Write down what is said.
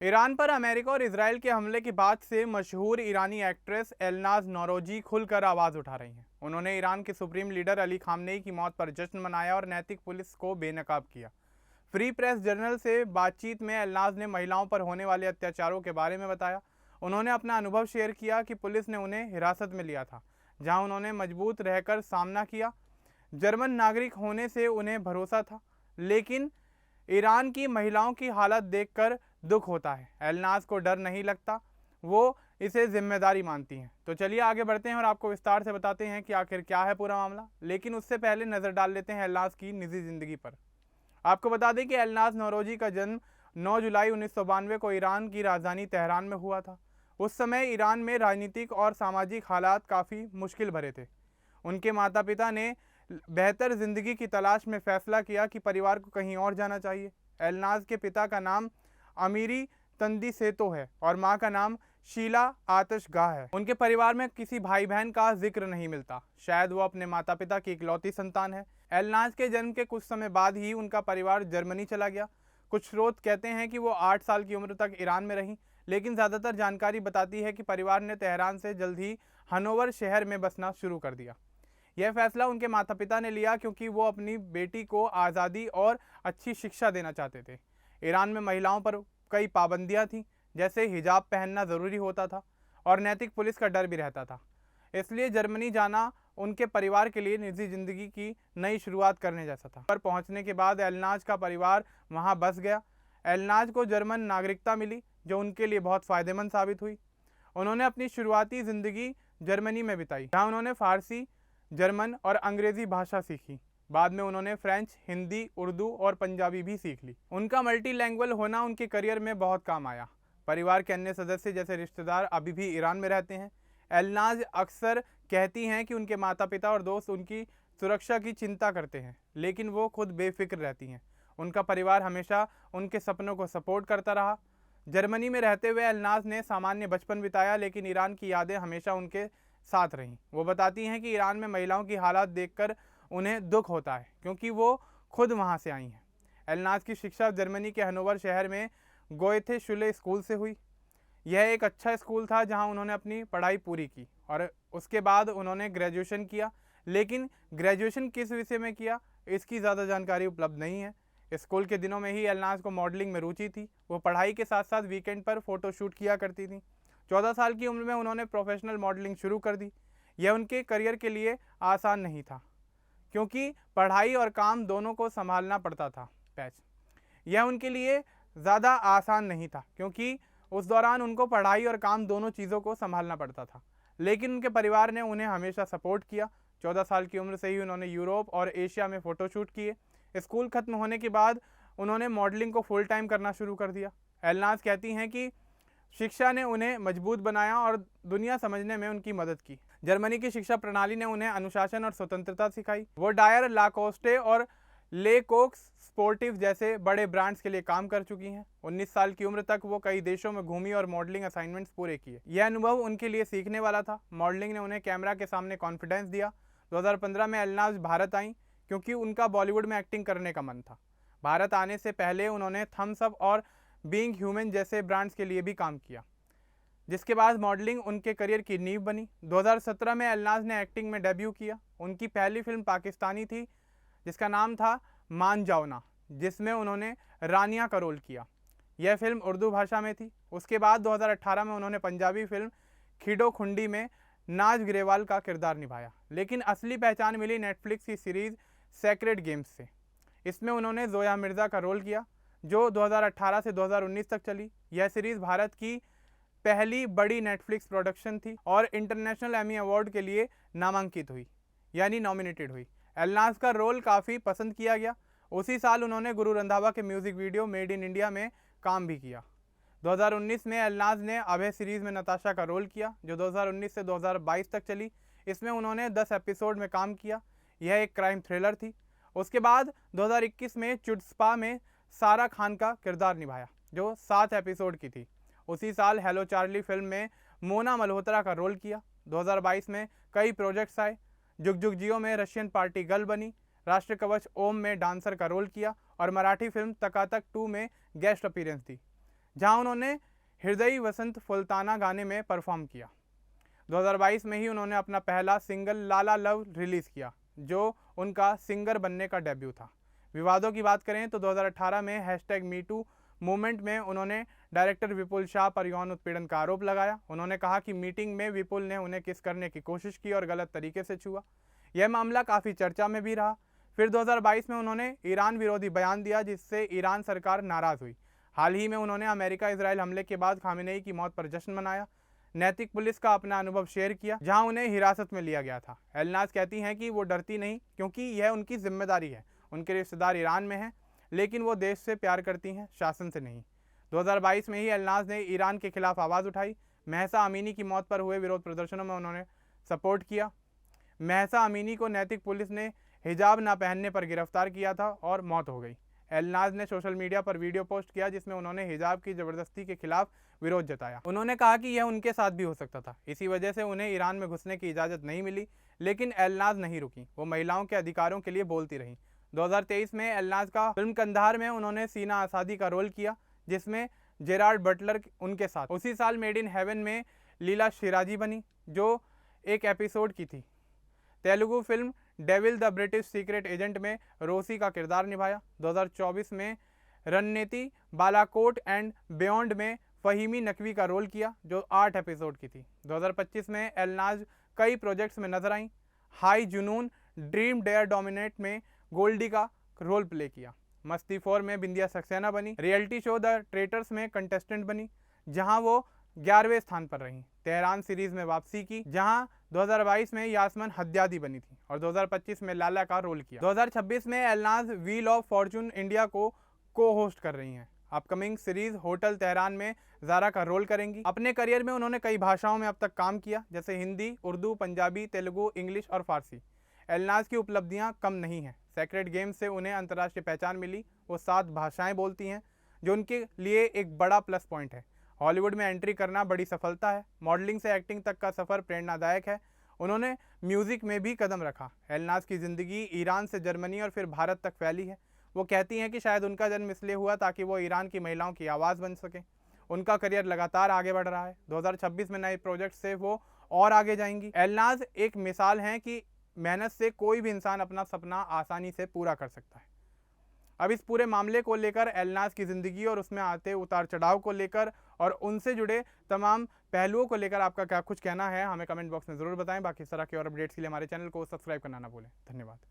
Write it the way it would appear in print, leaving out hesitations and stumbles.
Iran पर America और Israel के हमले के बाद से मशहूर ईरानी एक्ट्रेस एलनाज नौरोजी खुलकर आवाज उठा रही हैं। उन्होंने ईरान के सुप्रीम लीडर अली खामनेई की मौत पर जश्न मनाया और नैतिक पुलिस को बेनकाब किया। फ्री प्रेस जर्नल से बातचीत में एलनाज ने महिलाओं पर होने वाले अत्याचारों के बारे में बताया। उन्होंने अपना अनुभव शेयर किया कि पुलिस ने उन्हें हिरासत में लिया था, जहां उन्होंने मजबूत रहकर सामना किया। जर्मन नागरिक होने से उन्हें भरोसा था, लेकिन ईरान की महिलाओं की हालत देखकर दुख होता है। एलनाज को डर नहीं लगता, वो इसे जिम्मेदारी मानती हैं। तो चलिए आगे बढ़ते हैं और आपको विस्तार से बताते हैं कि आखिर क्या है पूरा मामला। लेकिन उससे पहले नज़र डाल लेते हैं एलनाज की निजी ज़िंदगी पर। आपको बता दें कि एलनाज नौरोजी का जन्म 9 जुलाई 1992 को ईरान की राजधानी तेहरान में हुआ था। उस समय ईरान में राजनीतिक और सामाजिक हालात काफ़ी मुश्किल भरे थे। उनके माता पिता ने बेहतर ज़िंदगी की तलाश में फैसला किया कि परिवार को कहीं और जाना चाहिए। एलनाज के पिता का नाम अमीरी तंदी सेतो है और मां का नाम शीला आतशगाह है। उनके परिवार में किसी भाई बहन का जिक्र नहीं मिलता। शायद वो अपने माता पिता की इकलौती संतान है। एलनाज के जन्म के कुछ समय बाद ही उनका परिवार जर्मनी चला गया। कुछ स्रोत कहते हैं कि वो 8 साल की उम्र तक ईरान में रहीं, लेकिन ज़्यादातर जानकारी बताती है कि परिवार ने तेहरान से जल्द ही हनोवर शहर में बसना शुरू कर दिया। यह फैसला उनके माता पिता ने लिया क्योंकि वो अपनी बेटी को आज़ादी और अच्छी शिक्षा देना चाहते थे। ईरान में महिलाओं पर कई पाबंदियां थीं, जैसे हिजाब पहनना ज़रूरी होता था और नैतिक पुलिस का डर भी रहता था। इसलिए जर्मनी जाना उनके परिवार के लिए निजी ज़िंदगी की नई शुरुआत करने जैसा था। पर पहुंचने के बाद एलनाज का परिवार वहां बस गया। एलनाज को जर्मन नागरिकता मिली, जो उनके लिए बहुत फ़ायदेमंद साबित हुई। उन्होंने अपनी शुरुआती ज़िंदगी जर्मनी में बिताई, जहाँ उन्होंने फ़ारसी, जर्मन और अंग्रेज़ी भाषा सीखी। बाद में उन्होंने फ्रेंच, हिंदी, उर्दू और पंजाबी भी सीख ली। उनका मल्टीलैंग्वेज होना उनके करियर में बहुत काम आया। परिवार के अन्य सदस्य जैसे रिश्तेदार अभी भी ईरान में रहते हैं। एलनाज अक्सर कहती हैं कि उनके माता पिता और दोस्त उनकी सुरक्षा की चिंता करते हैं, लेकिन वो खुद बेफिक्र रहती हैं। उनका परिवार हमेशा उनके सपनों को सपोर्ट करता रहा। जर्मनी में रहते हुए एलनाज ने सामान्य बचपन बिताया, लेकिन ईरान की यादें हमेशा उनके साथ रहीं। वो बताती हैं कि ईरान में महिलाओं की हालात देखकर उन्हें दुख होता है, क्योंकि वो खुद वहाँ से आई हैं। एलनाज की शिक्षा जर्मनी के हनोवर शहर में गोएथे शुले स्कूल से हुई। यह एक अच्छा स्कूल था जहाँ उन्होंने अपनी पढ़ाई पूरी की और उसके बाद उन्होंने ग्रेजुएशन किया। लेकिन ग्रेजुएशन किस विषय में किया, इसकी ज़्यादा जानकारी उपलब्ध नहीं है। स्कूल के दिनों में ही एलनाज को मॉडलिंग में रुचि थी। वो पढ़ाई के साथ साथ वीकेंड पर फ़ोटोशूट किया करती थी। 14 साल की उम्र में उन्होंने प्रोफेशनल मॉडलिंग शुरू कर दी। यह उनके करियर के लिए आसान नहीं था, क्योंकि पढ़ाई और काम दोनों को संभालना पड़ता था। यह उनके लिए ज़्यादा आसान नहीं था, क्योंकि उस दौरान उनको पढ़ाई और काम दोनों चीज़ों को संभालना पड़ता था। लेकिन उनके परिवार ने उन्हें हमेशा सपोर्ट किया। 14 साल की उम्र से ही उन्होंने यूरोप और एशिया में फ़ोटोशूट किए। स्कूल खत्म होने के बाद उन्होंने मॉडलिंग को फुल टाइम करना शुरू कर दिया। एलनाज कहती हैं कि शिक्षा ने उन्हें मजबूत बनाया और दुनिया समझने में उनकी मदद की। जर्मनी की शिक्षा प्रणाली ने उन्हें अनुशासन और स्वतंत्रता सिखाई। वो डायर, लाकोस्टे और ले कोक्स स्पोर्टिव जैसे बड़े ब्रांड्स के लिए काम कर चुकी हैं। 19 साल की उम्र तक वो कई देशों में घूमी और मॉडलिंग असाइनमेंट्स पूरे किए। यह अनुभव उनके लिए सीखने वाला था। मॉडलिंग ने उन्हें कैमरा के सामने कॉन्फिडेंस दिया। 2015 में एलनाज भारत आई, क्योंकि उनका बॉलीवुड में एक्टिंग करने का मन था। भारत आने से पहले उन्होंने थम्स अप और बीइंग ह्यूमन जैसे ब्रांड्स के लिए भी काम किया, जिसके बाद मॉडलिंग उनके करियर की नींव बनी। 2017 में एलनाज ने एक्टिंग में डेब्यू किया। उनकी पहली फिल्म पाकिस्तानी थी, जिसका नाम था मान जाओना, जिसमें उन्होंने रानिया का रोल किया। यह फिल्म उर्दू भाषा में थी। उसके बाद 2018 में उन्होंने पंजाबी फिल्म खिडो खुंडी में नाज ग्रेवाल का किरदार निभाया। लेकिन असली पहचान मिली नेटफ्लिक्स की सीरीज़ सेक्रेड गेम्स से। इसमें उन्होंने जोया मिर्ज़ा का रोल किया, जो 2018 से 2019 तक चली। यह सीरीज़ भारत की पहली बड़ी नेटफ्लिक्स प्रोडक्शन थी और इंटरनेशनल एमी अवार्ड के लिए नामांकित हुई, यानी नॉमिनेटेड हुई। एलनाज का रोल काफ़ी पसंद किया गया। उसी साल उन्होंने गुरु रंधावा के music video made in India में काम भी किया। 2019 में एलनाज ने अभय सीरीज़ में नताशा का रोल किया, जो 2019 से 2022 तक चली। इसमें उन्होंने 10 एपिसोड में काम किया। यह एक क्राइम थ्रिलर थी। उसके बाद 2021 में चुडस्पा में सारा खान का किरदार निभाया, जो 7 एपिसोड की थी। उसी साल हेलो चार्ली फिल्म में मोना मल्होत्रा का रोल किया। 2022 में कई प्रोजेक्ट्स आए। जुग जुग जियो में रशियन पार्टी गर्ल बनी, राष्ट्र कवच ओम में डांसर का रोल किया और मराठी फिल्म तकातक 2 में गेस्ट अपीयरेंस दी। जहां उन्होंने हृदय वसंत फुल्ताना गाने में परफॉर्म किया। 2022 में ही उन्होंने अपना पहला सिंगल लाला लव रिलीज किया, जो उनका सिंगर बनने का डेब्यू था। विवादों की बात करें तो 2018 में #MeToo मूवमेंट में उन्होंने डायरेक्टर विपुल शाह पर यौन उत्पीड़न का आरोप लगाया। उन्होंने कहा कि मीटिंग में विपुल ने उन्हें किस करने की कोशिश की और गलत तरीके से छुआ। यह मामला काफ़ी चर्चा में भी रहा। फिर 2022 में उन्होंने ईरान विरोधी बयान दिया, जिससे ईरान सरकार नाराज़ हुई। हाल ही में उन्होंने अमेरिका इजराइल हमले के बाद खामेनेई की मौत पर जश्न मनाया। नैतिक पुलिस का अपना अनुभव शेयर किया, जहां उन्हें हिरासत में लिया गया था। एलनाज कहती हैं कि वो डरती नहीं, क्योंकि यह उनकी जिम्मेदारी है। उनके रिश्तेदार ईरान में हैं, लेकिन वो देश से प्यार करती हैं, शासन से नहीं। 2022 में ही एलनाज ने ईरान के खिलाफ आवाज़ उठाई। महसा अमीनी की मौत पर हुए विरोध प्रदर्शनों में उन्होंने सपोर्ट किया। महसा अमीनी को नैतिक पुलिस ने हिजाब न पहनने पर गिरफ्तार किया था और मौत हो गई। एलनाज ने सोशल मीडिया पर वीडियो पोस्ट किया, जिसमें उन्होंने हिजाब की ज़बरदस्ती के खिलाफ विरोध जताया। उन्होंने कहा कि यह उनके साथ भी हो सकता था, इसी वजह से उन्हें ईरान में घुसने की इजाज़त नहीं मिली। लेकिन एलनाज नहीं रुकी, वो महिलाओं के अधिकारों के लिए बोलती रहीं। 2023 में एलनाज का फिल्म कंधार में उन्होंने सीना आसादी का रोल किया, जिसमें जेरार्ड बटलर उनके साथ। उसी साल मेड इन हेवन में लीला शिराजी बनी, जो एक एपिसोड की थी। Telugu film devil the British secret agent में रोसी का किरदार निभाया। 2024 में रणनीति बालाकोट एंड बियॉन्ड में फहीमी नकवी का रोल किया, जो 8 एपिसोड की थी। 2025 में एलनाज कई प्रोजेक्ट्स में नजर आईं। हाई जुनून, ड्रीम डेयर डोमिनेट में गोल्डी का रोल प्ले किया। मस्ती 4 में बिंदिया सक्सेना बनी। रियलिटी शो द ट्रेटर्स में कंटेस्टेंट बनी, जहां वो 11वें स्थान पर रहीं। तेहरान सीरीज में वापसी की, जहां 2022 में यास्मिन हद्दादी बनी थी और 2025 में लाला का रोल किया। 2026 में एलनाज व्हील ऑफ फॉर्चून इंडिया को होस्ट कर रही हैं। अपकमिंग सीरीज होटल तेहरान में ज़ारा का रोल करेंगी। अपने करियर में उन्होंने कई भाषाओं में अब तक काम किया, जैसे हिंदी, उर्दू, पंजाबी, तेलुगु, इंग्लिश और फारसी। एलनाज की उपलब्धियां कम नहीं हैं। सेक्रेट गेम्स से उन्हें अंतर्राष्ट्रीय पहचान मिली। वो 7 भाषाएं बोलती हैं, जो उनके लिए एक बड़ा प्लस पॉइंट है। हॉलीवुड में एंट्री करना बड़ी सफलता है। मॉडलिंग से एक्टिंग तक का सफ़र प्रेरणादायक है। उन्होंने म्यूज़िक में भी कदम रखा। एलनाज की ज़िंदगी ईरान से जर्मनी और फिर भारत तक फैली है। वो कहती हैं कि शायद उनका जन्म इसलिए हुआ ताकि वो ईरान की महिलाओं की आवाज़ बन सके। उनका करियर लगातार आगे बढ़ रहा है। 2026 में नए प्रोजेक्ट से वो और आगे जाएंगी। एलनाज एक मिसाल हैं कि मेहनत से कोई भी इंसान अपना सपना आसानी से पूरा कर सकता है। अब इस पूरे मामले को लेकर, एलनाज की ज़िंदगी और उसमें आते उतार चढ़ाव को लेकर और उनसे जुड़े तमाम पहलुओं को लेकर आपका क्या कुछ कहना है, हमें कमेंट बॉक्स में ज़रूर बताएं। बाकी इस तरह के और अपडेट्स के लिए हमारे चैनल को सब्सक्राइब करना ना भूलें। धन्यवाद।